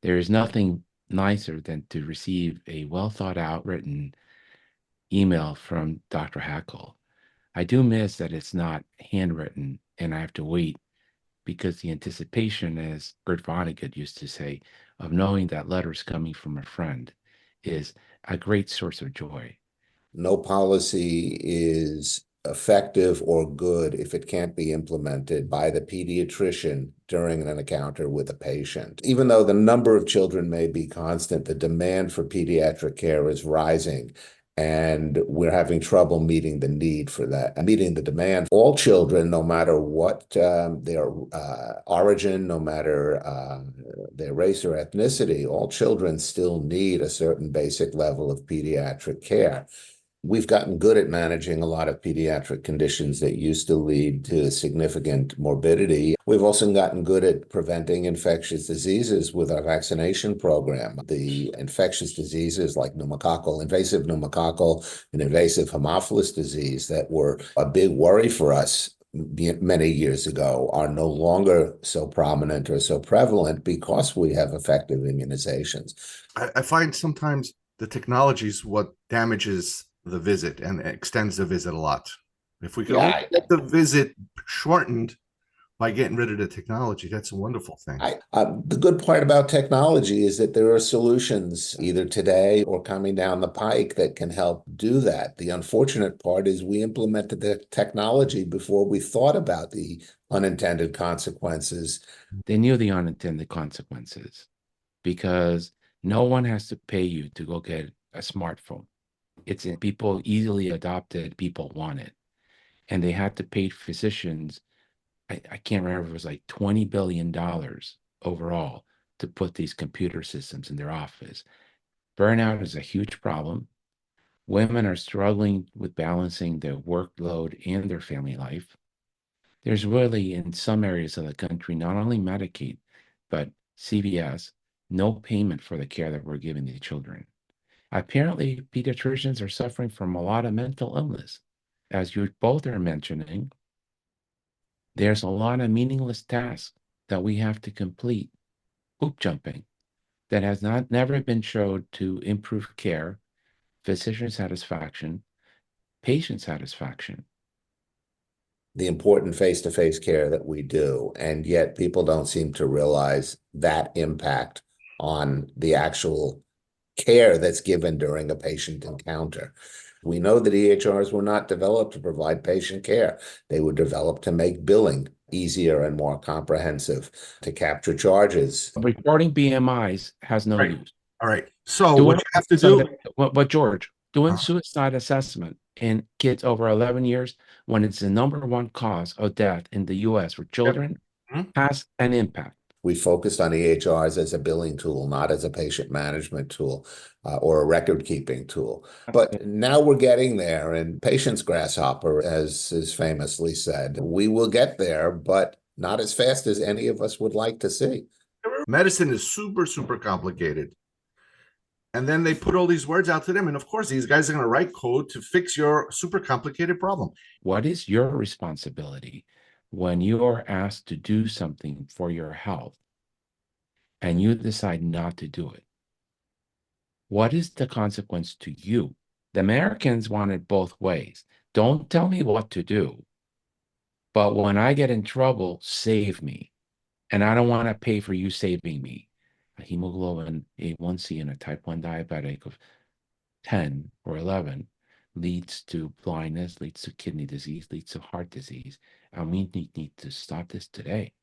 There is nothing nicer than to receive a well thought out written email from Dr. Hackle. I do miss that it's not handwritten and I have to wait because the anticipation, as Bert Vonnegut used to say, of knowing that letter is coming from a friend is a great source of joy. No policy is effective or good if it can't be implemented by the pediatrician during an encounter with a patient. Even though the number of children may be constant, the demand for pediatric care is rising. And we're having trouble meeting the need for that, meeting the demand. All children, no matter what their origin, no matter their race or ethnicity, all children still need a certain basic level of pediatric care. We've gotten good at managing a lot of pediatric conditions that used to lead to significant morbidity. We've also gotten good at preventing infectious diseases with our vaccination program. The infectious diseases like invasive pneumococcal and invasive Haemophilus disease that were a big worry for us many years ago are no longer so prominent or so prevalent because we have effective immunizations. I find sometimes the technology is what damages the visit and extends the visit a lot. If we can only get the visit shortened by getting rid of the technology, that's a wonderful thing. The good part about technology is that there are solutions either today or coming down the pike that can help do that. The unfortunate part is we implemented the technology before we thought about the unintended consequences. They knew the unintended consequences because no one has to pay you to go get a smartphone. It's in people easily adopted, people want it. And they had to pay physicians, I can't remember if it was like $20 billion overall to put these computer systems in their office. Burnout is a huge problem. Women are struggling with balancing their workload and their family life. There's really, in some areas of the country, not only Medicaid, but CVS, no payment for the care that we're giving the children. Apparently, pediatricians are suffering from a lot of mental illness. As you both are mentioning, there's a lot of meaningless tasks that we have to complete. Hoop jumping that has never been showed to improve care, physician satisfaction, patient satisfaction. The important face-to-face care that we do, and yet people don't seem to realize that impact on the actual care that's given during a patient encounter. We know that EHRs were not developed to provide patient care. They were developed to make billing easier and more comprehensive, to capture charges. Reporting BMIs has no use. All right. So what you have to do... But George, doing suicide assessment in kids over 11 years, when it's the number one cause of death in the U.S. for children, has an impact. We focused on EHRs as a billing tool, not as a patient management tool or a record-keeping tool. But now we're getting there, and patience grasshopper, as is famously said. We will get there, but not as fast as any of us would like to see. Medicine is super, super complicated. And then they put all these words out to them. And of course, these guys are going to write code to fix your super complicated problem. What is your responsibility when you are asked to do something for your health and you decide not to do it? What is the consequence to you? The Americans want it both ways. Don't tell me what to do, but when I get in trouble, save me. And I don't want to pay for you saving me. A hemoglobin A1C in a type 1 diabetic of 10 or 11 leads to blindness, leads to kidney disease, leads to heart disease. And we need to stop this today.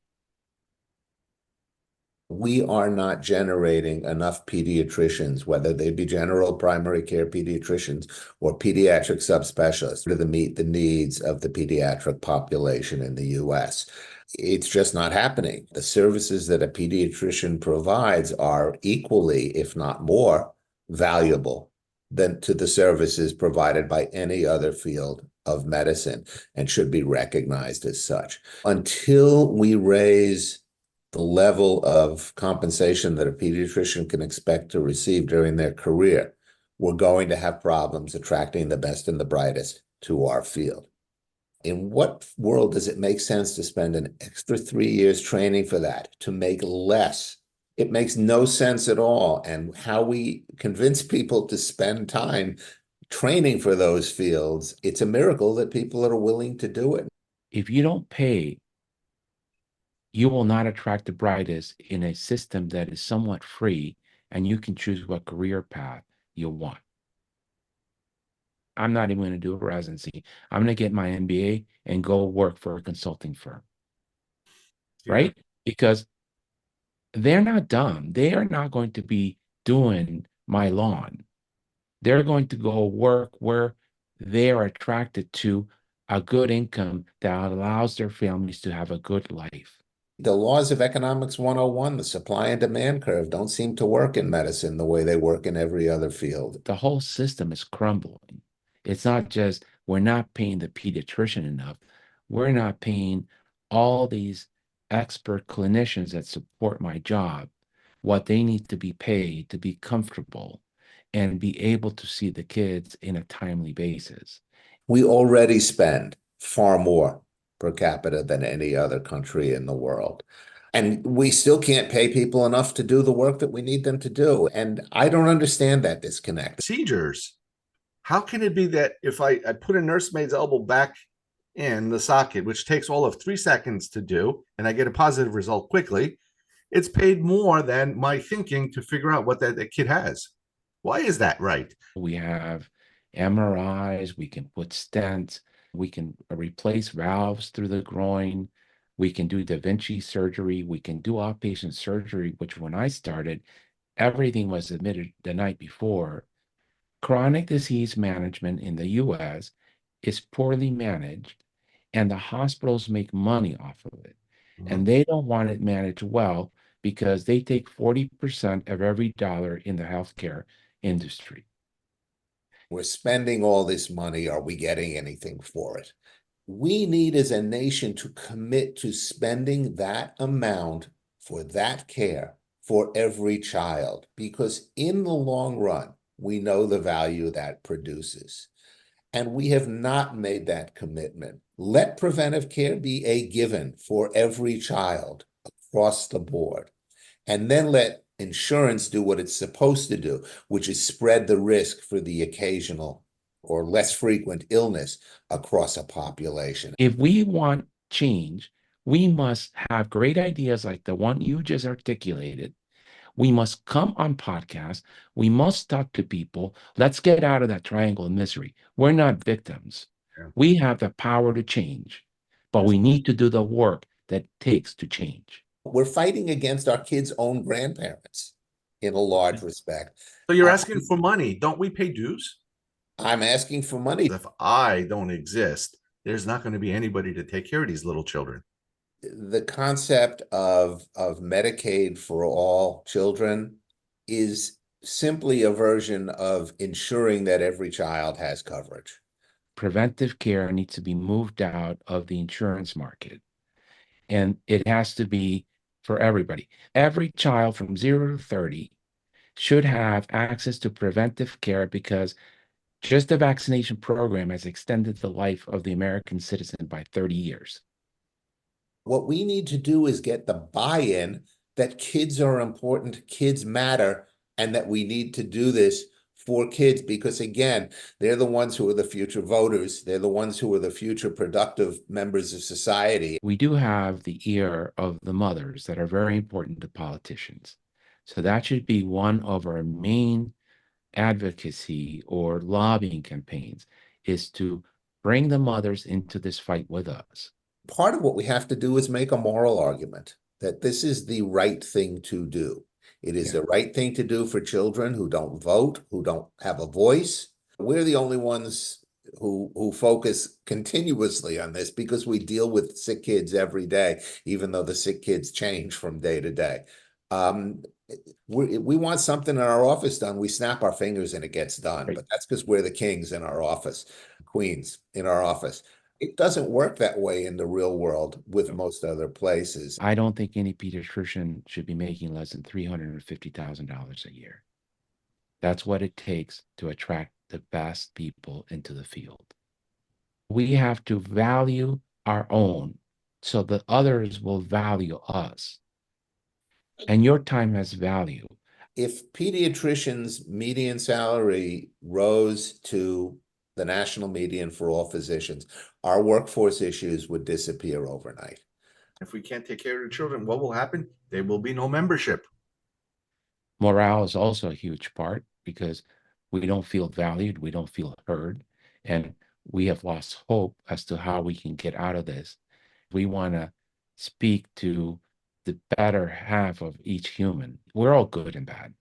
We are not generating enough pediatricians, whether they be general primary care pediatricians or pediatric subspecialists, to meet the needs of the pediatric population in the U.S. It's just not happening. The services that a pediatrician provides are equally, if not more, valuable than to the services provided by any other field of medicine and should be recognized as such. Until we raise the level of compensation that a pediatrician can expect to receive during their career, we're going to have problems attracting the best and the brightest to our field. In what world does it make sense to spend an extra 3 years training for that, to make less It makes no sense at all. And how we convince people to spend time training for those fields, it's a miracle that people are willing to do it. If you don't pay, you will not attract the brightest in a system that is somewhat free, and you can choose what career path you want. I'm not even going to do a residency. I'm going to get my MBA and go work for a consulting firm, right? Because they're not dumb. They are not going to be doing my lawn. They're going to go work where they are attracted to a good income that allows their families to have a good life. The laws of economics 101, the supply and demand curve, don't seem to work in medicine the way they work in every other field. The whole system is crumbling. It's not just we're not paying the pediatrician enough. We're not paying all these expert clinicians that support my job what they need to be paid to be comfortable and be able to see the kids in a timely basis. We already spend far more per capita than any other country in the world. And we still can't pay people enough to do the work that we need them to do. And I don't understand that disconnect. Procedures. How can it be that if I put a nursemaid's elbow back in the socket, which takes all of 3 seconds to do, and I get a positive result quickly, it's paid more than my thinking to figure out what that kid has? Why is that right? We have MRIs, we can put stents, we can replace valves through the groin, we can do Da Vinci surgery, we can do outpatient surgery, which when I started, everything was admitted the night before. Chronic disease management in the US is poorly managed, and the hospitals make money off of it. And they don't want it managed well because they take 40% of every dollar in the healthcare industry. We're spending all this money. Are we getting anything for it? We need as a nation to commit to spending that amount for that care for every child, because in the long run, we know the value that produces. And we have not made that commitment. Let preventive care be a given for every child across the board. And then let insurance do what it's supposed to do, which is spread the risk for the occasional or less frequent illness across a population. If we want change, we must have great ideas like the one you just articulated. We must come on podcasts. We must talk to people. Let's get out of that triangle of misery. We're not victims. Yeah. We have the power to change, but we need to do the work that it takes to change. We're fighting against our kids' own grandparents in a large respect. So you're asking for money. Don't we pay dues? I'm asking for money. If I don't exist, there's not going to be anybody to take care of these little children. The concept of Medicaid for all children is simply a version of ensuring that every child has coverage. Preventive care needs to be moved out of the insurance market, and it has to be for everybody. Every child from 0 to 30 should have access to preventive care, because just the vaccination program has extended the life of the American citizen by 30 years. What we need to do is get the buy-in that kids are important, kids matter, and that we need to do this for kids, because again, they're the ones who are the future voters. They're the ones who are the future productive members of society. We do have the ear of the mothers that are very important to politicians. So that should be one of our main advocacy or lobbying campaigns, is to bring the mothers into this fight with us. Part of what we have to do is make a moral argument that this is the right thing to do. It is the right thing to do for children who don't vote, who don't have a voice. We're the only ones who focus continuously on this because we deal with sick kids every day, even though the sick kids change from day to day. We want something in our office done, we snap our fingers and it gets done. Right. But that's because we're the kings in our office, queens in our office. It doesn't work that way in the real world with most other places. I don't think any pediatrician should be making less than $350,000 a year. That's what it takes to attract the best people into the field. We have to value our own so that others will value us. And your time has value. If pediatricians' median salary rose to the national median for all physicians, our workforce issues would disappear overnight. If we can't take care of the children, what will happen? There will be no membership. Morale is also a huge part because we don't feel valued, we don't feel heard, and we have lost hope as to how we can get out of this. We want to speak to the better half of each human. We're all good and bad,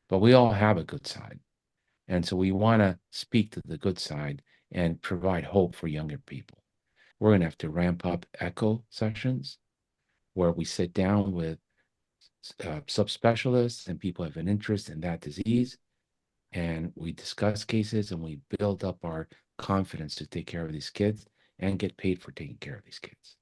but we all have a good side. And so we want to speak to the good side and provide hope for younger people. We're going to have to ramp up echo sessions where we sit down with subspecialists and people have an interest in that disease. And we discuss cases and we build up our confidence to take care of these kids and get paid for taking care of these kids.